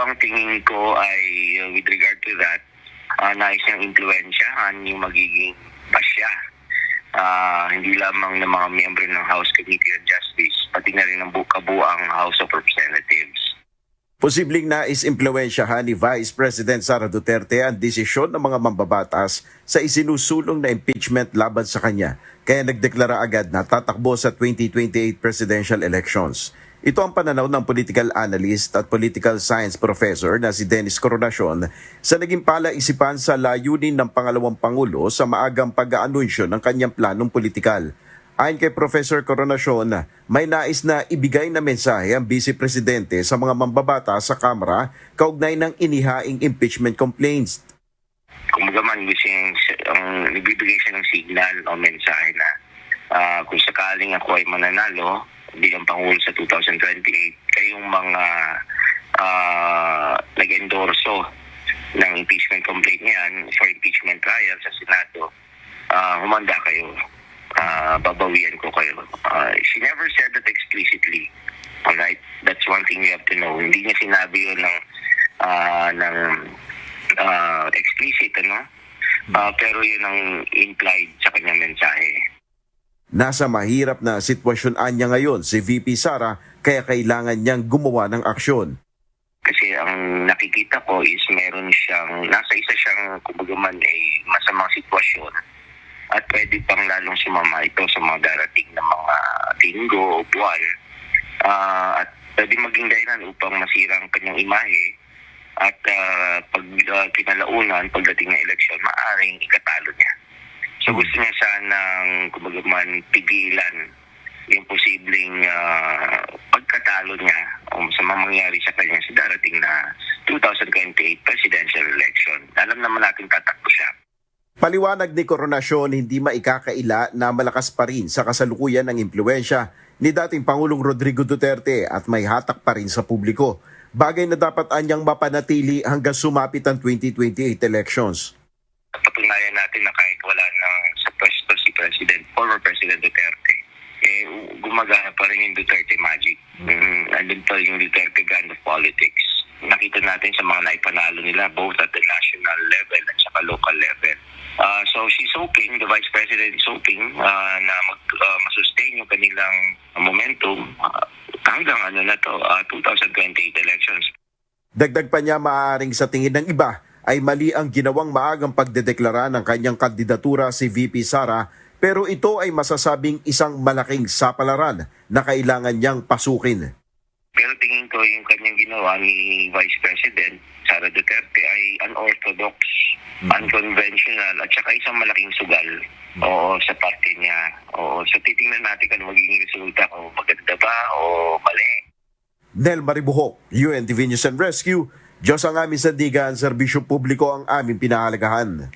ang tingin ko ay with regard to that, nais niyang impluwensyahan yung magiging pasya. Hindi lamang ng mga miyembro ng House Committee on Justice, pati na rin ng kabuang House of Representatives. Posibleng nais-impluwensyahan ni Vice President Sara Duterte ang desisyon ng mga mambabatas sa isinusulong na impeachment laban sa kanya, kaya nagdeklara agad na tatakbo sa 2028 presidential elections. Ito ang pananaw ng political analyst at political science professor na si Dennis Coronacion sa naging palaisipan sa layunin ng pangalawang Pangulo sa maagang pag-aanunsyo ng kanyang planong politikal. Ayon kay Professor Coronacion, may nais na ibigay na mensahe ang Vice Presidente sa mga mambabata sa Kamara kaugnay ng inihaing impeachment complaints. Kumbaga man, nagbibigay siya ng signal o mensahe na kung sakaling ako ay mananalo bilang Pangulo sa 2028, kayong mga nag-endorso ng impeachment complaint niyan for impeachment trial sa Senado, humanda kayo. Babawian ko kayo. She never said that explicitly. Alright? That's one thing you have to know. Hindi niya sinabi yun ng explicit, ano? Pero yun ang implied sa kanyang mensahe. Nasa mahirap na sitwasyon niya ngayon si VP Sara, kaya kailangan niyang gumawa ng aksyon. Kasi ang nakikita ko is nasa isa siyang kumbaga man ay masamang sitwasyon. At pwede pang lalong sumama ito sa mga darating na mga linggo o buwan. At pwede maging dahilan upang masira ang kanyang imahe. At pag kinalaunan, pagdating ng eleksyon, maaaring ikatalo niya. So gusto niya sanang kumbaga man pigilan yung posibleng pagkatalo niya o sa mga mangyari sa kanya sa darating na 2028 presidential election. Alam naman natin tatakbo siya. Paliwanag ni Coronacion, hindi maikakaila na malakas pa rin sa kasalukuyan ng impluwensya ni dating Pangulong Rodrigo Duterte at may hatak pa rin sa publiko. Bagay na dapat anyang mapanatili hanggang sumapit ang 2028 elections. Patunayan natin na kahit wala na sa pwesto si former President Duterte, gumagana pa rin yung Duterte magic. Andun pa yung Duterte brand of politics. Nakita natin sa mga naipanalo nila both at the national level at saka local level. So she's hoping, the Vice President is hoping na masustain yung kanilang momentum hanggang 2028 elections. Dagdag pa niya, maaaring sa tingin ng iba ay mali ang ginawang maagang pagdedeklara ng kanyang kandidatura si VP Sara, pero ito ay masasabing isang malaking sapalaran na kailangan niyang pasukin. Pero tingin ko yung kanyang ginawa ni Vice President Sara Duterte ay unorthodox, unconventional, at saka isang malaking sugal sa party niya. So titingnan natin kung magiging resulta, o maganda ba o mali. Nel Maribuhok, UNTV News and Rescue. Diyos ang aming sandigan, serbisyo publiko ang aming pinahalagahan.